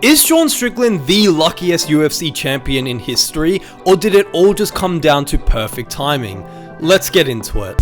Is Sean Strickland the luckiest UFC champion in history, or did it all just come down to perfect timing? Let's get into it.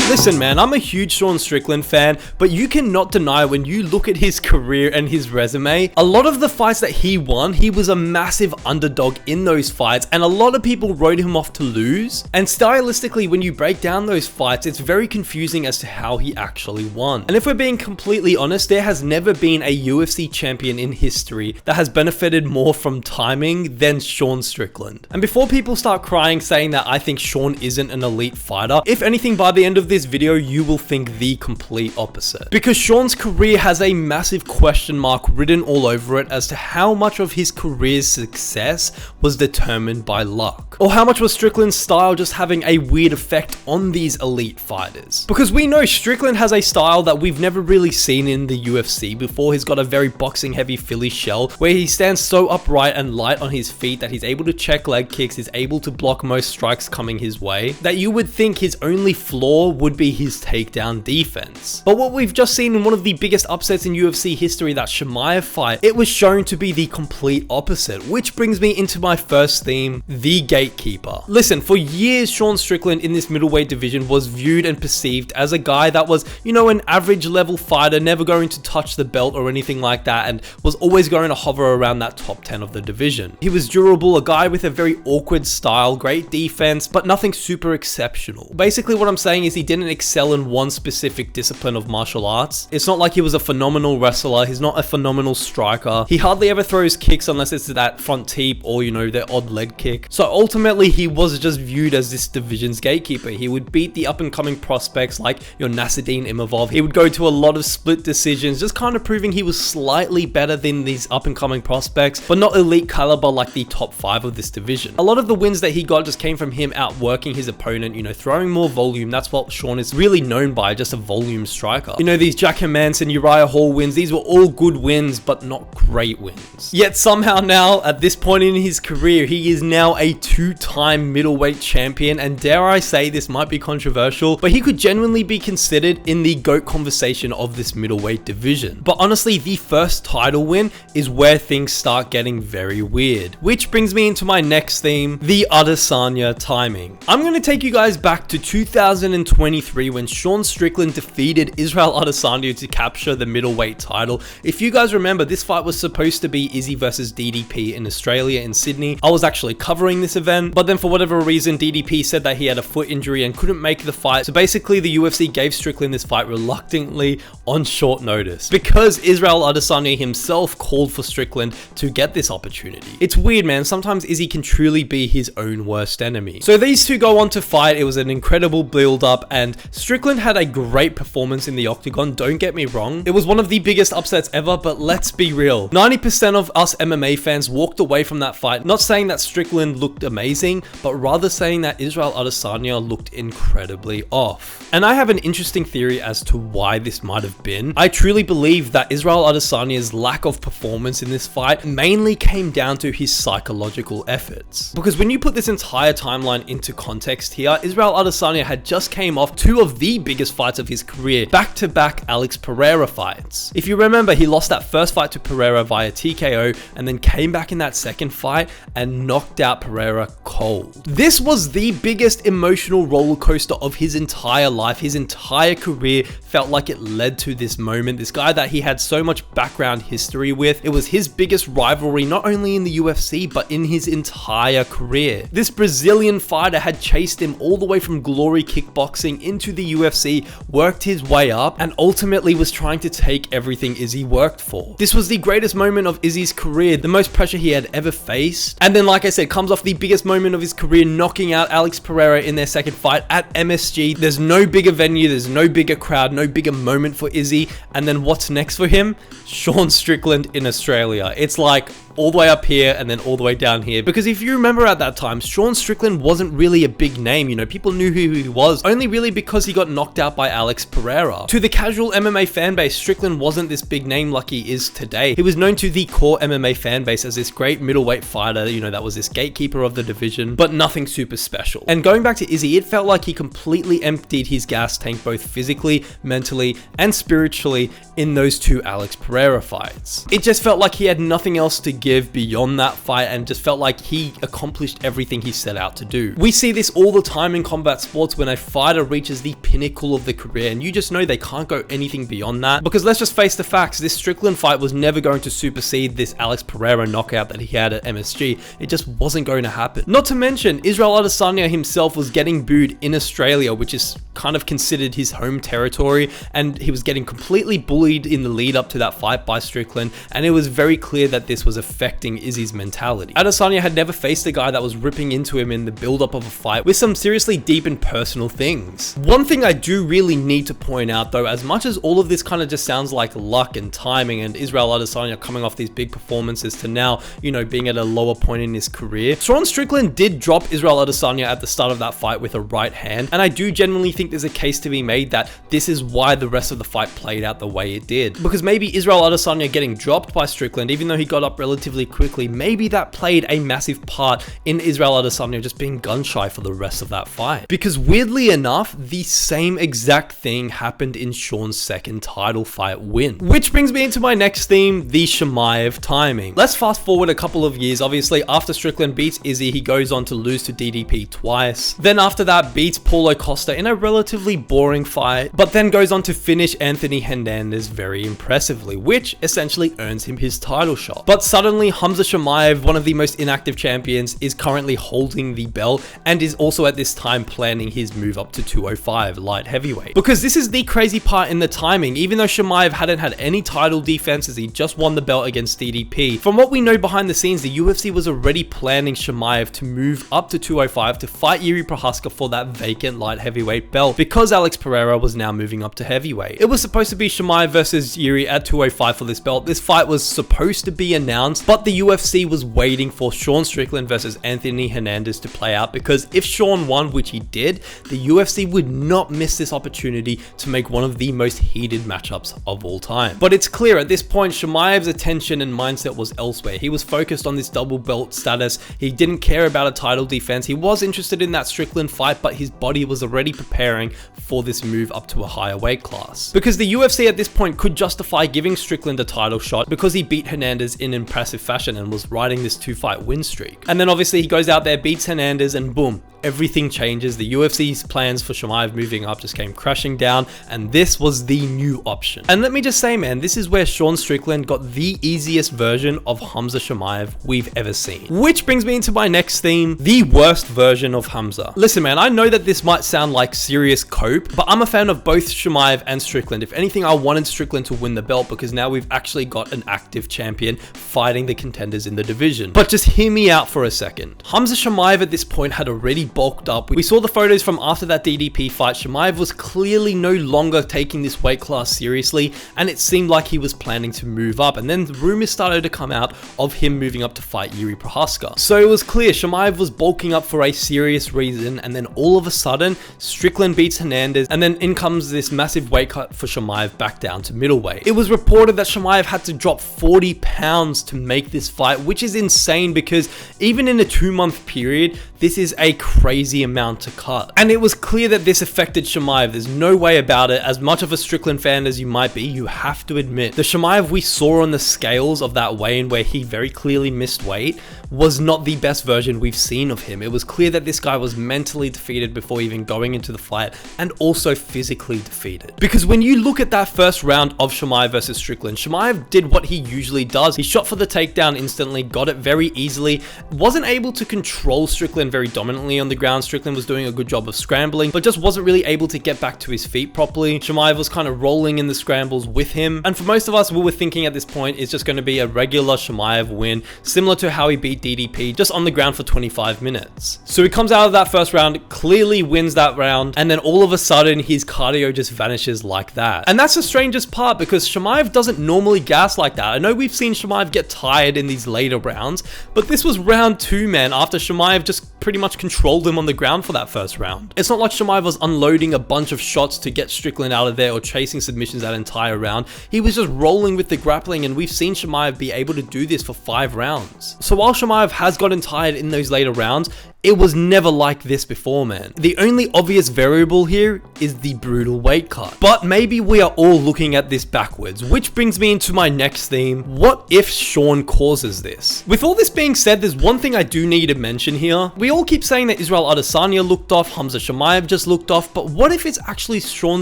Listen man, I'm a huge Sean Strickland fan, but you cannot deny when you look at his career and his resume, a lot of the fights that he won, he was a massive underdog in those fights, and a lot of people wrote him off to lose. And stylistically, when you break down those fights, it's very confusing as to how he actually won. And if we're being completely honest, there has never been a UFC champion in history that has benefited more from timing than Sean Strickland. And before people start crying saying that I think Sean isn't an elite fighter, if anything, by the end of this video you will think the complete opposite, because Sean's career has a massive question mark written all over it as to how much of his career's success was determined by luck, or how much was Strickland's style just having a weird effect on these elite fighters. Because we know Strickland has a style that we've never really seen in the UFC before. He's got a very boxing heavy Philly shell where he stands so upright and light on his feet that he's able to check leg kicks, he's able to block most strikes coming his way, that you would think his only flaw would be his takedown defense. But what we've just seen in one of the biggest upsets in UFC history, that Chimaev fight, it was shown to be the complete opposite, which brings me into my first theme, the gatekeeper. Listen, for years Sean Strickland in this middleweight division was viewed and perceived as a guy that was, you know, an average level fighter, never going to touch the belt or anything like that, and was always going to hover around that top 10 of the division. He was durable, a guy with a very awkward style, great defense, but nothing super exceptional. Basically what I'm saying is he didn't excel in one specific discipline of martial arts. It's not like he was a phenomenal wrestler, he's not a phenomenal striker, he hardly ever throws kicks unless it's that front teep or, you know, the odd leg kick. So ultimately he was just viewed as this division's gatekeeper. He would beat the up and coming prospects like your Nasruddin Imavov. He would go to a lot of split decisions, just kind of proving he was slightly better than these up and coming prospects, but not elite caliber like the top 5 of this division. A lot of the wins that he got just came from him outworking his opponent, you know, throwing more volume. That's what Sean is really known by, just a volume striker. You know, these Jack Hermanson, Uriah Hall wins, these were all good wins, but not great wins. Yet somehow now, at this point in his career, he is now a 2-time middleweight champion, and dare I say this might be controversial, but he could genuinely be considered in the GOAT conversation of this middleweight division. But honestly, the first title win is where things start getting very weird. Which brings me into my next theme, the Adesanya timing. I'm going to take you guys back to 2023 when Sean Strickland defeated Israel Adesanya to capture the middleweight title. If you guys remember, this fight was supposed to be Izzy versus DDP in Australia, in Sydney. I was actually covering this event, but then for whatever reason, DDP said that he had a foot injury and couldn't make the fight. So basically the UFC gave Strickland this fight reluctantly on short notice, because Israel Adesanya himself called for Strickland to get this opportunity. It's weird, man. Sometimes Izzy can truly be his own worst enemy. So these two go on to fight. It was an incredible build up, and Strickland had a great performance in the octagon, don't get me wrong. It was one of the biggest upsets ever, but let's be real. 90% of us MMA fans walked away from that fight not saying that Strickland looked amazing, but rather saying that Israel Adesanya looked incredibly off. And I have an interesting theory as to why this might have been. I truly believe that Israel Adesanya's lack of performance in this fight mainly came down to his psychological efforts. Because when you put this entire timeline into context here, Israel Adesanya had just came off 2 of the biggest fights of his career, back-to-back Alex Pereira fights. If you remember, he lost that first fight to Pereira via TKO and then came back in that second fight and knocked out Pereira cold. This was the biggest emotional roller coaster of his entire life. His entire career felt like it led to this moment. This guy that he had so much background history with, it was his biggest rivalry, not only in the UFC, but in his entire career. This Brazilian fighter had chased him all the way from glory kickboxing into the UFC, worked his way up, and ultimately was trying to take everything Izzy worked for. This was the greatest moment of Izzy's career, the most pressure he had ever faced, and then, like I said, comes off the biggest moment of his career, knocking out Alex Pereira in their second fight at MSG. There's no bigger venue, there's no bigger crowd, no bigger moment for Izzy, and then what's next for him? Sean Strickland in Australia. It's like, all the way up here and then all the way down here. Because if you remember at that time, Sean Strickland wasn't really a big name, you know, people knew who he was only really because he got knocked out by Alex Pereira. To the casual MMA fan base, Strickland wasn't this big name like he is today. He was known to the core MMA fan base as this great middleweight fighter, you know, that was this gatekeeper of the division, but nothing super special. And going back to Izzy, it felt like he completely emptied his gas tank both physically, mentally, and spiritually in those two Alex Pereira fights. It just felt like he had nothing else to give beyond that fight and just felt like he accomplished everything he set out to do. We see this all the time in combat sports when a fighter reaches the pinnacle of the career and you just know they can't go anything beyond that, because let's just face the facts, this Strickland fight was never going to supersede this Alex Pereira knockout that he had at MSG. It just wasn't going to happen. Not to mention, Israel Adesanya himself was getting booed in Australia, which is kind of considered his home territory, and he was getting completely bullied in the lead up to that fight by Strickland, and it was very clear that this was affecting Izzy's mentality. Adesanya had never faced a guy that was ripping into him in the build-up of a fight with some seriously deep and personal things. One thing I do really need to point out though, as much as all of this kind of just sounds like luck and timing and Israel Adesanya coming off these big performances to now, you know, being at a lower point in his career, Sean Strickland did drop Israel Adesanya at the start of that fight with a right hand, and I do genuinely think there's a case to be made that this is why the rest of the fight played out the way it did. Because maybe Israel Adesanya getting dropped by Strickland, even though he got up relatively quickly, maybe that played a massive part in Israel Adesanya just being gun shy for the rest of that fight. Because weirdly enough, the same exact thing happened in Sean's second title fight win. Which brings me into my next theme, the Chimaev timing. Let's fast forward a couple of years. Obviously, after Strickland beats Izzy, he goes on to lose to DDP twice. Then after that, beats Paulo Costa in a relatively boring fight, but then goes on to finish Anthony Hernandez very impressively, which essentially earns him his title shot. But suddenly, Khamzat Chimaev, one of the most inactive champions, is currently holding the belt and is also at this time planning his move up to 205 light heavyweight. Because this is the crazy part in the timing. Even though Chimaev hadn't had any title defenses, he just won the belt against DDP. From what we know behind the scenes, the UFC was already planning Chimaev to move up to 205 to fight Yuri Prochazka for that vacant light heavyweight belt, because Alex Pereira was now moving up to heavyweight. It was supposed to be Chimaev versus Yuri at 205 for this belt. This fight was supposed to be announced, but the UFC was waiting for Sean Strickland versus Anthony Hernandez to play out, because if Sean won, which he did, the UFC would not miss this opportunity to make one of the most heated matchups of all time. But it's clear at this point, Chimaev's attention and mindset was elsewhere. He was focused on this double belt status. He didn't care about a title defense. He was interested in that Strickland fight, but his body was already preparing for this move up to a higher weight class. Because the UFC at this point could justify giving Strickland a title shot because he beat Hernandez in impressive fashion and was riding this 2-fight win streak. And then obviously he goes out there, beats Hernandez, and boom, everything changes. The UFC's plans for Chimaev moving up just came crashing down, and this was the new option. And let me just say, man, this is where Sean Strickland got the easiest version of Khamzat Chimaev we've ever seen. Which brings me into my next theme, the worst version of Khamzat. Listen, man, I know that this might sound like serious cope, but I'm a fan of both Chimaev and Strickland. If anything, I wanted Strickland to win the belt because now we've actually got an active champion fighting the contenders in the division. But just hear me out for a second. Khamzat Chimaev at this point had already bulked up. We saw the photos from after that DDP fight. Chimaev was clearly no longer taking this weight class seriously, and it seemed like he was planning to move up. And then the rumors started to come out of him moving up to fight Yuri Prochazka. So it was clear Chimaev was bulking up for a serious reason, and then all of a sudden, Strickland beats Hernandez, and then in comes this massive weight cut for Chimaev back down to middleweight. It was reported that Chimaev had to drop 40 pounds to make this fight, which is insane because even in a 2-month period, this is a crazy amount to cut. And it was clear that this affected Chimaev. There's no way about it. As much of a Strickland fan as you might be, you have to admit, the Chimaev we saw on the scales of that weigh-in where he very clearly missed weight was not the best version we've seen of him. It was clear that this guy was mentally defeated before even going into the fight, and also physically defeated. Because when you look at that first round of Chimaev versus Strickland, Chimaev did what he usually does. He shot for the takedown instantly, got it very easily, wasn't able to control Strickland very dominantly on the ground. Strickland was doing a good job of scrambling, but just wasn't really able to get back to his feet properly. Chimaev was kind of rolling in the scrambles with him. And for most of us, we were thinking at this point it's just going to be a regular Chimaev win, similar to how he beat DDP, just on the ground for 25 minutes. So he comes out of that first round, clearly wins that round, and then all of a sudden his cardio just vanishes like that. And that's the strangest part, because Chimaev doesn't normally gas like that. I know we've seen Chimaev get tired in these later rounds, but this was round 2, man, after Chimaev just pretty much controlled him on the ground for that first round. It's not like Chimaev was unloading a bunch of shots to get Strickland out of there or chasing submissions that entire round. He was just rolling with the grappling, and we've seen Chimaev be able to do this for 5 rounds. So while Chimaev has gotten tired in those later rounds, it was never like this before, man. The only obvious variable here is the brutal weight cut. But maybe we are all looking at this backwards, which brings me into my next theme. What if Sean causes this? With all this being said, there's one thing I do need to mention here. We all keep saying that Israel Adesanya looked off, Khamzat Chimaev just looked off, but what if it's actually Sean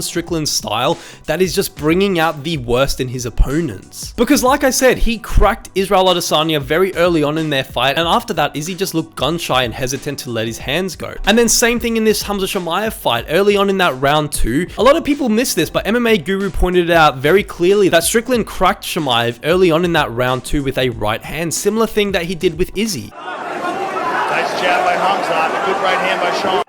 Strickland's style that is just bringing out the worst in his opponents? Because like I said, he cracked Israel Adesanya very early on in their fight, and after that, Izzy just looked gun shy and hesitant to let his hands go. And then same thing in this Khamzat Chimaev fight early on in that round 2. A lot of people miss this, but MMA Guru pointed it out very clearly that Strickland cracked Chimaev early on in that round 2 with a right hand, similar thing that he did with Izzy. Nice jab by Khamzat, good right hand by Sean.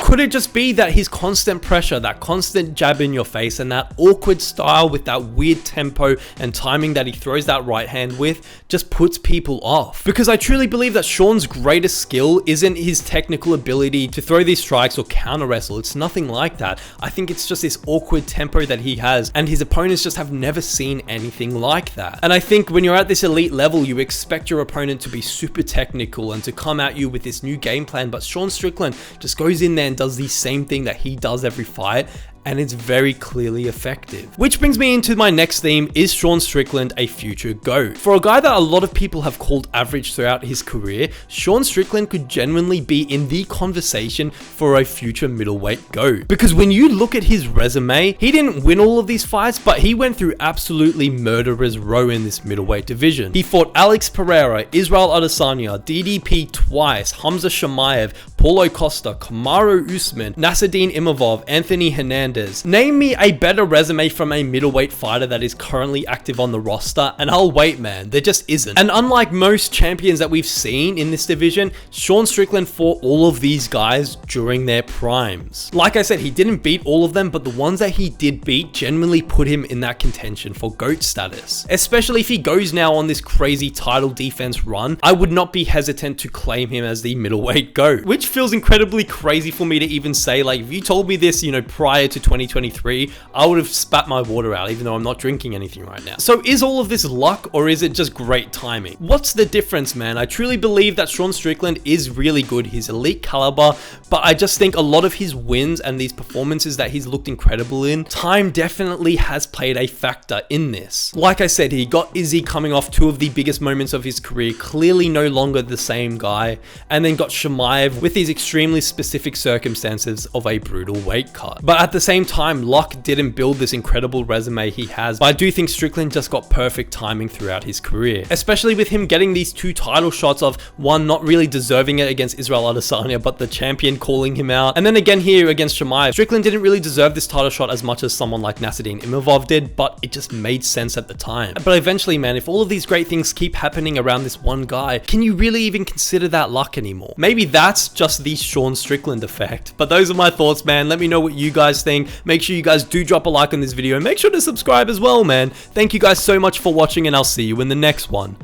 Could it just be that his constant pressure, that constant jab in your face, and that awkward style with that weird tempo and timing that he throws that right hand with just puts people off? Because I truly believe that Sean's greatest skill isn't his technical ability to throw these strikes or counter wrestle. It's nothing like that. I think it's just this awkward tempo that he has, and his opponents just have never seen anything like that. And I think when you're at this elite level, you expect your opponent to be super technical and to come at you with this new game plan, but Sean Strickland just goes in there and does the same thing that he does every fight, and it's very clearly effective. Which brings me into my next theme. Is Sean Strickland a future GOAT? For a guy that a lot of people have called average throughout his career, Sean Strickland could genuinely be in the conversation for a future middleweight GOAT. Because when you look at his resume, he didn't win all of these fights, but he went through absolutely murderer's row in this middleweight division. He fought Alex Pereira, Israel Adesanya, DDP twice, Khamzat Chimaev, Paulo Costa, Kamaru Usman, Nasruddin Imavov, Anthony Hernandez. Name me a better resume from a middleweight fighter that is currently active on the roster, and I'll wait, man. There just isn't. And unlike most champions that we've seen in this division, Sean Strickland fought all of these guys during their primes. Like I said, he didn't beat all of them, but the ones that he did beat genuinely put him in that contention for GOAT status. Especially if he goes now on this crazy title defense run, I would not be hesitant to claim him as the middleweight GOAT, which feels incredibly crazy for me to even say. Like, if you told me this, you know, prior to 2023, I would have spat my water out, even though I'm not drinking anything right now. So is all of this luck, or is it just great timing? What's the difference, man? I truly believe that Sean Strickland is really good. He's elite caliber, but I just think a lot of his wins and these performances that he's looked incredible in, time definitely has played a factor in this. Like I said, he got Izzy coming off 2 of the biggest moments of his career, clearly no longer the same guy, and then got Chimaev with these extremely specific circumstances of a brutal weight cut. But at the same time, luck didn't build this incredible resume he has, but I do think Strickland just got perfect timing throughout his career, especially with him getting these 2 title shots, of one not really deserving it against Israel Adesanya, but the champion calling him out, and then again here against Chimaev. Strickland didn't really deserve this title shot as much as someone like Nasruddin Imavov did, but it just made sense at the time. But eventually, man, if all of these great things keep happening around this one guy, can you really even consider that luck anymore? Maybe that's just the Sean Strickland effect. But those are my thoughts, man. Let me know what you guys think. Make sure you guys do drop a like on this video, and make sure to subscribe as well, man. Thank you guys so much for watching, and I'll see you in the next one.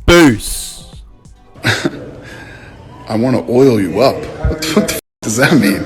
Peace. I want to oil you up. What the f does that mean?